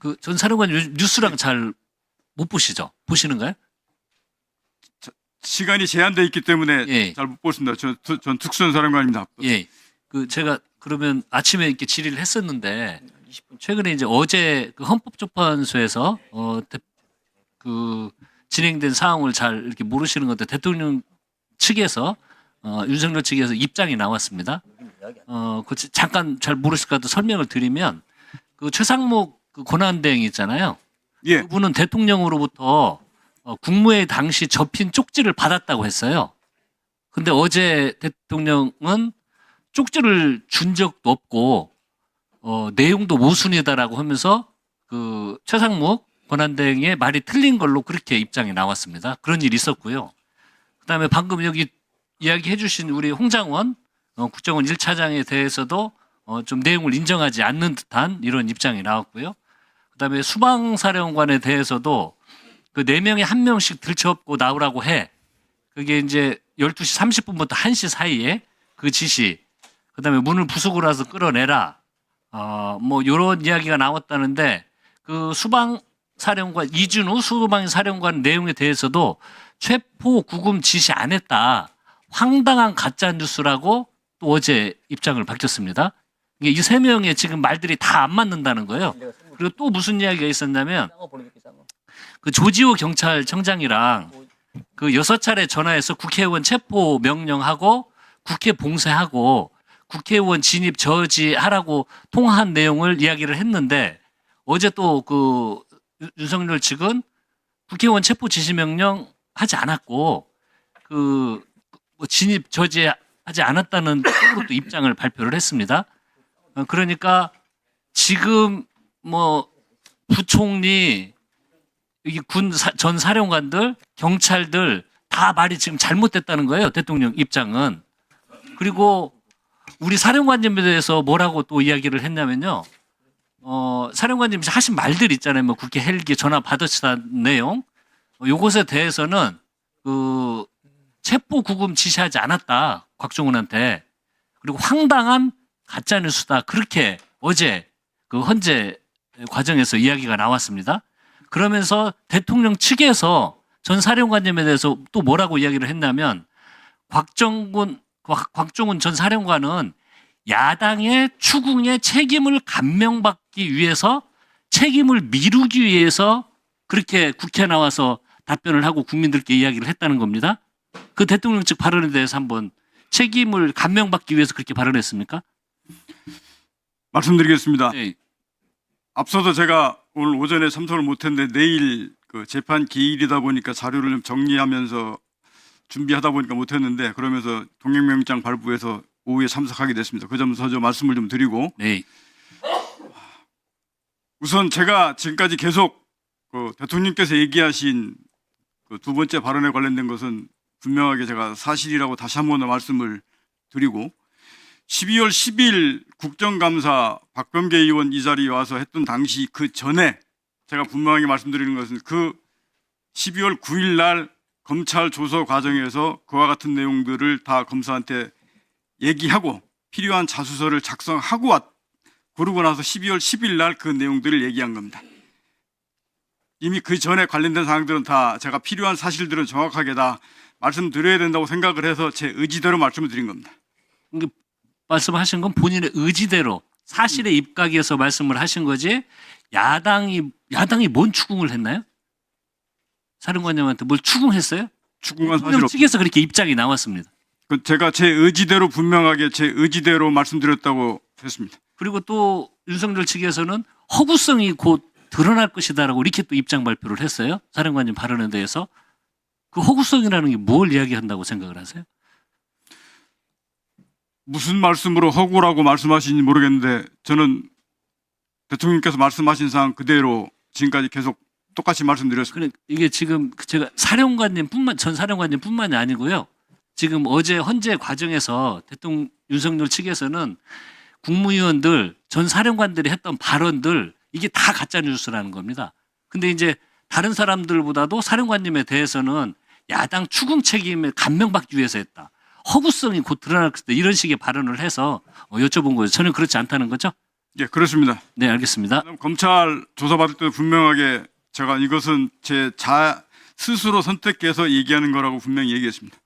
그 전 사령관님 요즘 뉴스랑 잘 못 보시죠? 보시는가요? 시간이 제한돼 있기 때문에 예. 잘 못 보습니다. 전 특수전 사령관입니다. 예. 그 제가 그러면 아침에 이렇게 질의를 했었는데 최근에 이제 어제 그 헌법재판소에서 그 진행된 사항을 잘 이렇게 모르시는 것 같아요. 대통령 측에서 윤석열 측에서 입장이 나왔습니다. 그 잠깐 잘 모르실 것 같아서 설명을 드리면 그 최상목 그 권한대행 있잖아요. 예. 그분은 대통령으로부터 국무회의 당시 접힌 쪽지를 받았다고 했어요. 근데 어제 대통령은 쪽지를 준 적도 없고 내용도 모순이다라고 하면서 그 최상목 권한대행의 말이 틀린 걸로 그렇게 입장이 나왔습니다. 그런 일이 있었고요. 그다음에 방금 여기 이야기해 주신 우리 홍장원 국정원 1차장에 대해서도 좀 내용을 인정하지 않는 듯한 이런 입장이 나왔고요. 그다음에 수방사령관에 대해서도 그 4명에 1명씩 들쳐업고 나오라고 해. 그게 이제 12시 30분부터 1시 사이에 그 지시. 그다음에 문을 부수고 나서 끌어내라. 뭐 이런 이야기가 나왔다는데 그 수방사령관 이준우 수방사령관 내용에 대해서도 체포 구금 지시 안 했다. 황당한 가짜 뉴스라고 또 어제 입장을 밝혔습니다. 이 3명의 지금 말들이 다 안 맞는다는 거예요. 그리고 또 무슨 이야기가 있었냐면 그 조지호 경찰청장이랑 그 6차례 전화해서 국회의원 체포 명령하고 국회 봉쇄하고 국회의원 진입 저지하라고 통화한 내용을 이야기를 했는데 어제 또 그 윤석열 측은 국회의원 체포 지시 명령 하지 않았고 그 뭐 진입 저지하지 않았다는 쪽으로 또 입장을 발표를 했습니다. 그러니까 지금 뭐 부총리 여기 군 전 사령관들 경찰들 다 말이 지금 잘못됐다는 거예요. 대통령 입장은. 그리고 우리 사령관님에 대해서 뭐라고 또 이야기를 했냐면요. 사령관님 하신 말들 있잖아요. 뭐 국회 헬기 전화 받으시다는 내용. 요것에 대해서는 그 체포 구금 지시하지 않았다. 곽종훈한테. 그리고 황당한 가짜 뉴스다. 그렇게 어제 그 헌재 과정에서 이야기가 나왔습니다. 그러면서 대통령 측에서 전 사령관님에 대해서 또 뭐라고 이야기를 했냐면 곽종훈 전 사령관은 야당의 추궁의 책임을 감명받기 위해서 책임을 미루기 위해서 그렇게 국회에 나와서 답변을 하고 국민들께 이야기를 했다는 겁니다. 그 대통령 측 발언에 대해서 한번 책임을 감명받기 위해서 그렇게 발언했습니까? 말씀드리겠습니다. 네. 앞서도 제가 오늘 오전에 참석을 못했는데 내일 그 재판 기일이다 보니까 자료를 좀 정리하면서 준비하다 보니까 못했는데 그러면서 동행명장 발부해서 오후에 참석하게 됐습니다. 그 점 먼저 말씀을 좀 드리고 네. 우선 제가 지금까지 계속 그 대통령께서 얘기하신 그 두 번째 발언에 관련된 것은 분명하게 제가 사실이라고 다시 한 번 더 말씀을 드리고 12월 10일 국정감사 박범계 의원 이 자리에 와서 했던 당시 그 전에 제가 분명하게 말씀드리는 것은 그 12월 9일 날 검찰 조서 과정에서 그와 같은 내용들을 다 검사한테 얘기하고 필요한 자수서를 작성하고 그러고 나서 12월 10일 날 그 내용들을 얘기한 겁니다. 이미 그 전에 관련된 사항들은 다 제가 필요한 사실들은 정확하게 다 말씀드려야 된다고 생각을 해서 제 의지대로 말씀을 드린 겁니다. 말씀하신 건 본인의 의지대로 사실에 입각해서 말씀을 하신 거지 야당이 뭔 추궁을 했나요? 사령관님한테 뭘 추궁했어요? 추궁한 사실 대통령 없습니다. 측에서 그렇게 입장이 나왔습니다. 제가 제 의지대로 분명하게 제 의지대로 말씀드렸다고 했습니다. 그리고 또 윤석열 측에서는 허구성이 곧 드러날 것이다라고 이렇게 또 입장 발표를 했어요. 사령관님 발언에 대해서. 그 허구성이라는 게 뭘 이야기한다고 생각을 하세요? 무슨 말씀으로 허구라고 말씀하시는지 모르겠는데 저는 대통령께서 말씀하신 사항 그대로 지금까지 계속 똑같이 말씀드렸습니다. 그래 이게 지금 제가 전 사령관님뿐만이 아니고요. 지금 어제 헌재 과정에서 대통령 윤석열 측에서는 국무위원들 전 사령관들이 했던 발언들 이게 다 가짜 뉴스라는 겁니다. 근데 이제 다른 사람들보다도 사령관님에 대해서는 야당 추궁 책임을 감명받기 위해서 했다. 허구성이 곧 드러날 것이다. 이런 식의 발언을 해서 여쭤본 거예요. 저는 그렇지 않다는 거죠? 예, 그렇습니다. 네, 알겠습니다. 검찰 조사받을 때도 분명하게 제가 이것은 제 스스로 선택해서 얘기하는 거라고 분명히 얘기했습니다.